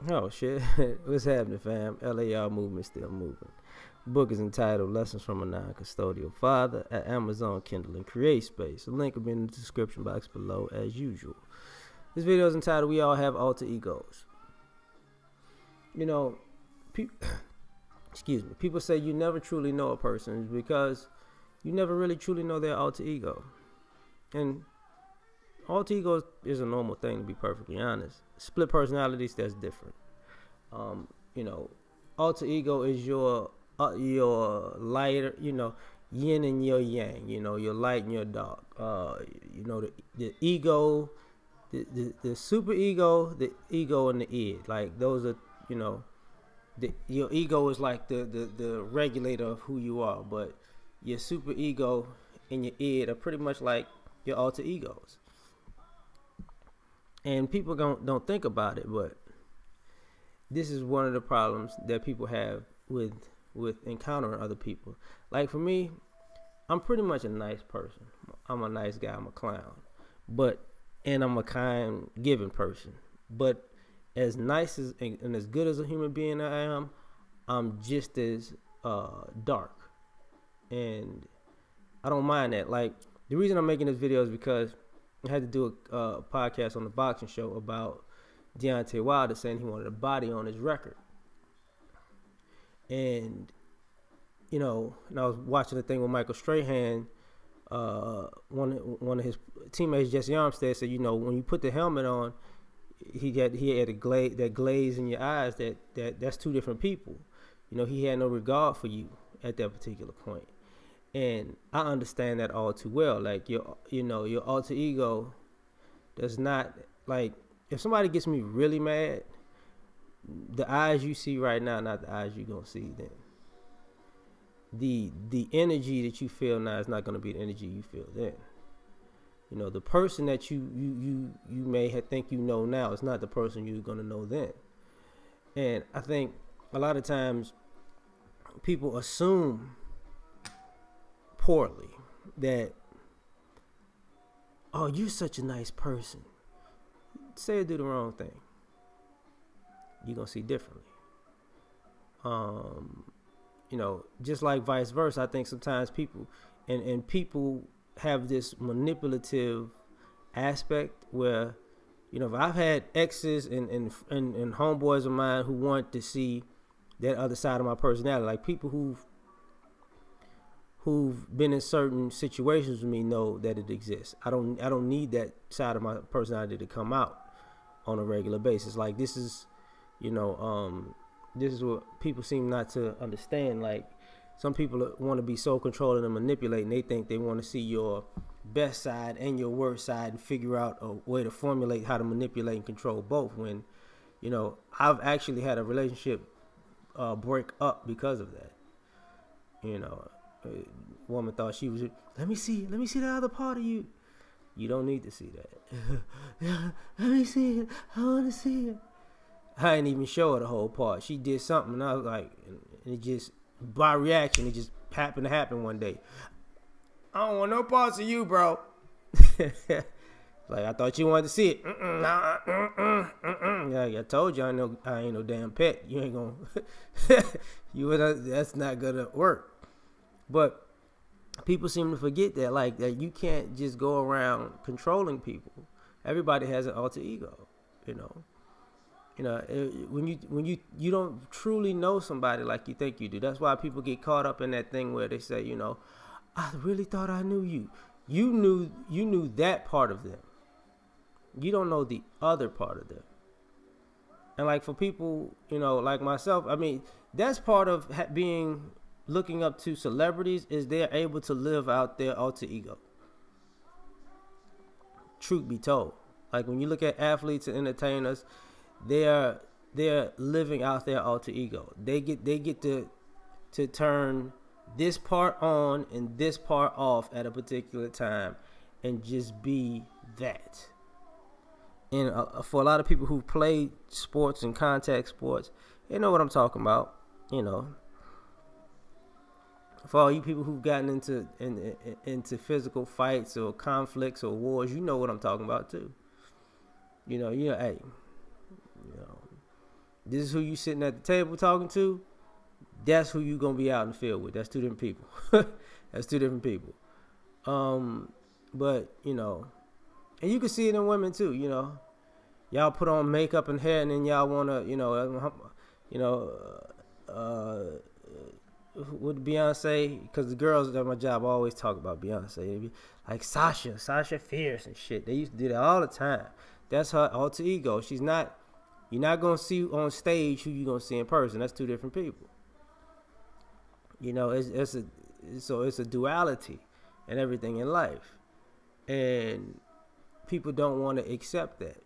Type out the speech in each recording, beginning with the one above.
Oh shit. What's happening, fam? L.A.R movement still moving. Book is entitled Lessons from a Non-Custodial Father at Amazon Kindle and Create Space. The link will be in the description box below as usual. This video is entitled We All Have Alter Egos. You know, pe- excuse me. People say you never truly know a person because you never really truly know their alter ego. And alter ego is a normal thing, to be perfectly honest. Split personalities, that's different. Um, you know, alter ego is your lighter, yin and your yang. Your light and your dark. The ego, the super ego, the ego and the id. Like those are, you know, your ego is like the regulator of who you are, but your super ego and your id are pretty much like your alter egos. And people don't think about it, but this is one of the problems that people have with encountering other people. Like for me, I'm pretty much a nice person. I'm a nice guy. I'm a clown, but and I'm a kind, giving person. But as nice as and as good as a human being I am, I'm just as dark, and I don't mind that. Like the reason I'm making this video is because I had to do a podcast on the boxing show about Deontay Wilder saying he wanted a body on his record. And and I was watching the thing with Michael Strahan. One of his teammates, Jesse Armstead, said, when you put the helmet on, he had that glaze in your eyes. That's two different people. He had no regard for you at that particular point. And I understand that all too well. Like your alter ego does not, like, if somebody gets me really mad, the eyes you see right now, not the eyes you're gonna see then. The energy that you feel now is not gonna be the energy you feel then. The person that you may think now is not the person you're gonna know then. And I think a lot of times people assume poorly that, oh, you're such a nice person. Say or do the wrong thing, you're gonna see differently. Just like vice versa, I think sometimes people and people have this manipulative aspect where, if I've had exes and homeboys of mine who want to see that other side of my personality, like people who've been in certain situations with me know that it exists. I don't need that side of my personality to come out on a regular basis. Like this is what people seem not to understand. Like some people want to be so controlling and manipulating. They think they want to see your best side and your worst side and figure out a way to formulate how to manipulate and control both. When I've actually had a relationship break up because of that. A woman thought she was, let me see the other part of you. You don't need to see that. Let me see it. I want to see it. I didn't even show her the whole part. She did something, and I was like, and it just, by reaction, it just happened to happen one day. I don't want no parts of you, bro. Like, I thought you wanted to see it. Yeah, I told you I ain't no damn pet. You ain't gonna, that's not gonna work. But people seem to forget that, like, that you can't just go around controlling people. Everybody has an alter ego, when you don't truly know somebody like you think you do. That's why people get caught up in that thing where they say, I really thought I knew you. You knew that part of them. You don't know the other part of them. And like for people, like myself, I mean, that's part of looking up to celebrities, is they're able to live out their alter ego. Truth be told, like when you look at athletes and entertainers, they're living out their alter ego. They get to turn this part on and this part off at a particular time, and just be that. And for a lot of people who play sports and contact sports, they know what I'm talking about. For all you people who've gotten into physical fights or conflicts or wars, you know what I'm talking about too. Hey, you know, This is who you sitting at the table talking to. That's who you gonna be out in the field with. That's two different people. That's two different people. But and you can see it in women too. Y'all put on makeup and hair, and then y'all wanna, with Beyonce, because the girls at my job always talk about Beyonce. They be like Sasha Fierce and shit. They used to do that all the time. That's her alter ego. She's not. You're not gonna see on stage who you gonna see in person. That's two different people. It's a duality and everything in life, and people don't want to accept that.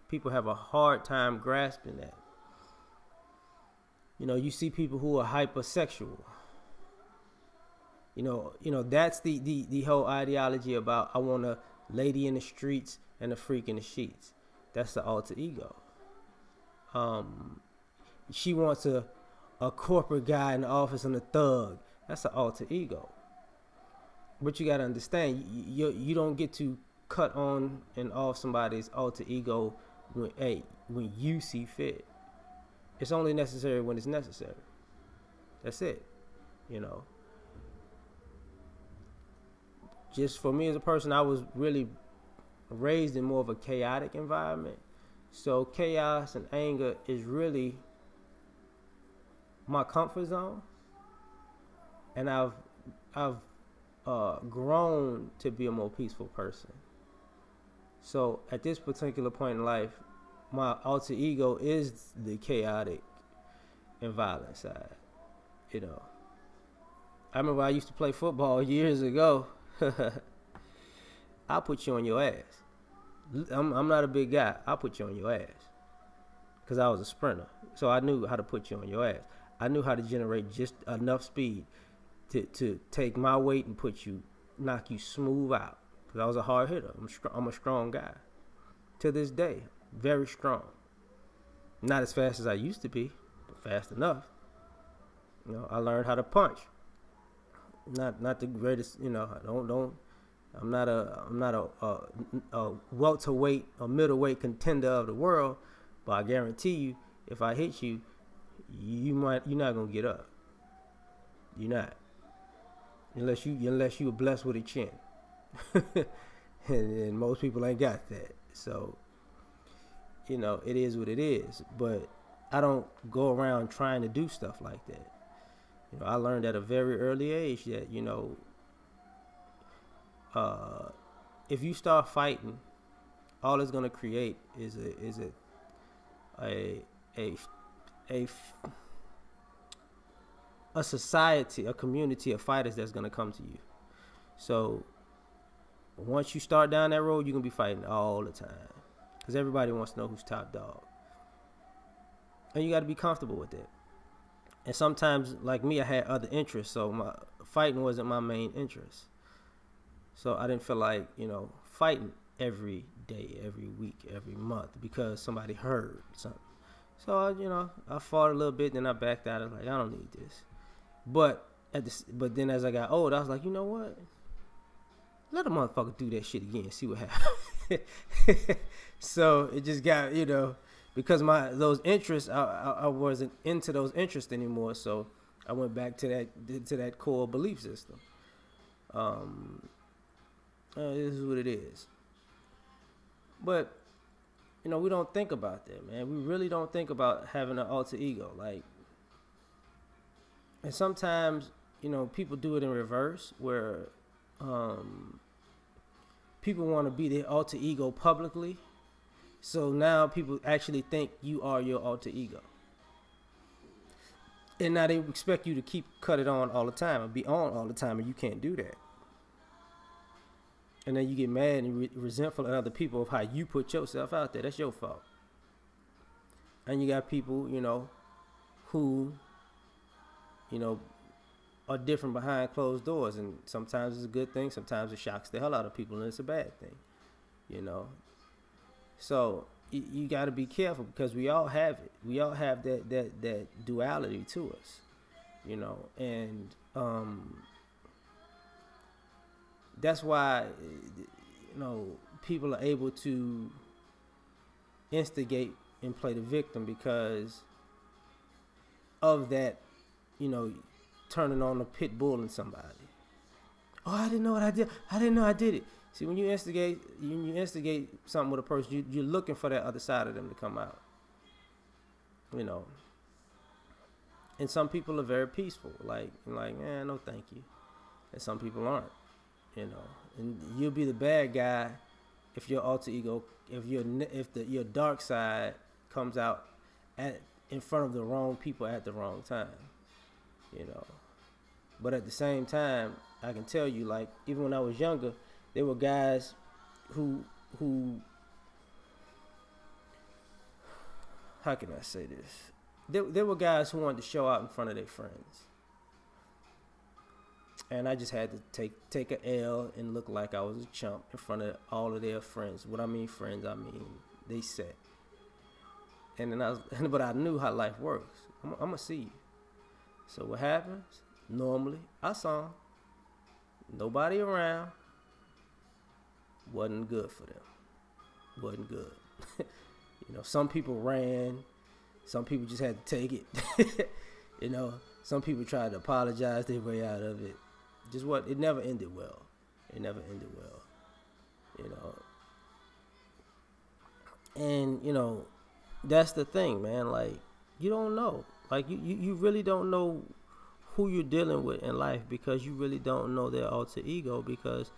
People have a hard time grasping that. You see people who are hypersexual. That's the whole ideology about I want a lady in the streets and a freak in the sheets. That's the alter ego. She wants a corporate guy in the office and a thug. That's an alter ego. But you got to understand, you don't get to cut on and off somebody's alter ego when you see fit. It's only necessary when it's necessary. That's it. Just for me as a person, I was really raised in more of a chaotic environment. So chaos and anger is really my comfort zone. And I've grown to be a more peaceful person. So at this particular point in life, my alter ego is the chaotic and violent side. I remember I used to play football years ago. I'll put you on your ass. I'm not a big guy. I'll put you on your ass. Because I was a sprinter. So I knew how to put you on your ass. I knew how to generate just enough speed to take my weight and knock you smooth out. Because I was a hard hitter. I'm a strong guy. To this day, very strong. Not as fast as I used to be, but fast enough. I learned how to punch. Not the greatest. I'm not a welterweight or middleweight contender of the world, but I guarantee you, if I hit you, you're not gonna get up. You're not, unless you were blessed with a chin, and most people ain't got that. So, it is what it is. But I don't go around trying to do stuff like that. I learned at a very early age that if you start fighting, all it's gonna create is a society, a community of fighters that's gonna come to you. So once you start down that road, you're gonna be fighting all the time, because everybody wants to know who's top dog, and you got to be comfortable with it. And sometimes, like me, I had other interests, so my fighting wasn't my main interest. So I didn't feel like, fighting every day, every week, every month because somebody heard something. So, I fought a little bit, then I backed out. I was like, I don't need this. But then as I got old, I was like, you know what? Let a motherfucker do that shit again, see what happens. So it just got, because those interests, I wasn't into those interests anymore. So I went back to that core belief system. This is what it is. But we don't think about that, man. We really don't think about having an alter ego. And sometimes people do it in reverse, where people want to be their alter ego publicly. So now people actually think you are your alter ego. And now they expect you to cut it on all the time and be on all the time, and you can't do that. And then you get mad and resentful at other people of how you put yourself out there. That's your fault. And you got people, who, are different behind closed doors. And sometimes it's a good thing. Sometimes it shocks the hell out of people, and it's a bad thing, So you got to be careful, because we all have it. We all have that duality to us, and that's why people are able to instigate and play the victim, because of that, you know, turning on a pit bull in somebody. Oh, I didn't know what I did. I didn't know I did it. See, when you instigate something with a person, you're looking for that other side of them to come out. You know. And some people are very peaceful, like, no, thank you. And some people aren't, you know. And you'll be the bad guy if your alter ego, if your dark side comes out in front of the wrong people at the wrong time, you know. But at the same time, I can tell you, like, even when I was younger, there were guys who how can I say this? There were guys who wanted to show out in front of their friends. And I just had to take an L and look like I was a chump in front of all of their friends. What I mean friends, I mean they set. And then but I knew how life works. I'm gonna see you. So what happens? Normally, I saw them. Nobody around. Wasn't good for them. Wasn't good. You know, some people ran. Some people just had to take it. You know, some people tried to apologize their way out of it. It never ended well. It never ended well. You know. And, you know, that's the thing, man. Like, you don't know. Like, you really don't know who you're dealing with in life, because you really don't know their alter ego, because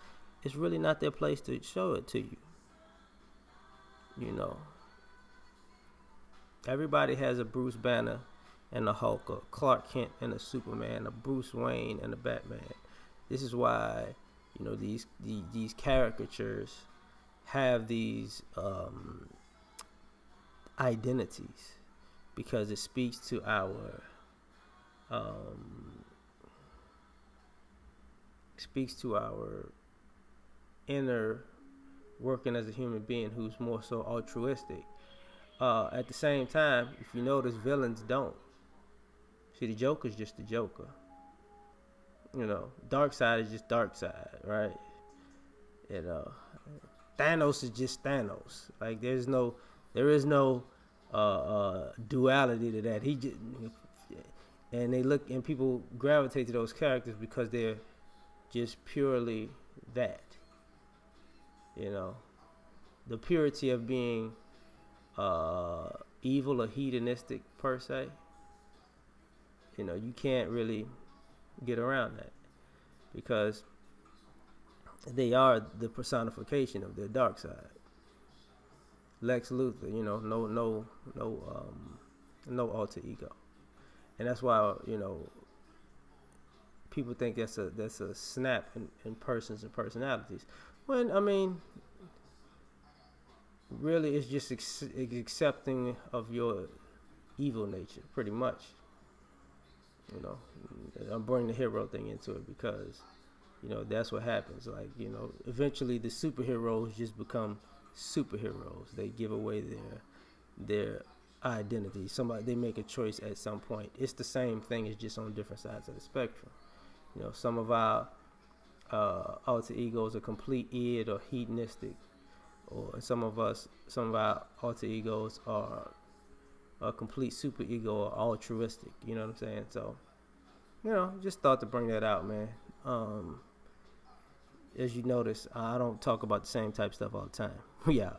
it's really not their place to show it to you. You know. Everybody has a Bruce Banner and a Hulk, a Clark Kent and a Superman, a Bruce Wayne and a Batman. This is why, you know, these caricatures have these identities, because it speaks to our inner working as a human being, who's more so altruistic. At the same time, if you notice, villains don't. See, the Joker's just the Joker. You know, dark side is just dark side, right? You know, Thanos is just Thanos. Like, there is no duality to that. And people gravitate to those characters because they're just purely that. You know, the purity of being evil or hedonistic per se. You know, you can't really get around that, because they are the personification of their dark side. Lex Luthor, you know, no alter ego, and that's why, you know, people think that's a snap in persons and personalities. When, I mean, really, it's just accepting of your evil nature, pretty much. You know, I'm bringing the hero thing into it because, you know, that's what happens. Like, you know, eventually the superheroes just become superheroes. They give away their identity. They make a choice at some point. It's the same thing, it's just on different sides of the spectrum. You know, some of our alter egos are complete id or hedonistic, or some of our alter egos are a complete super ego or altruistic. You know what I'm saying? So, you know, just thought to bring that out, man. As you notice, I don't talk about the same type stuff all the time. Yeah.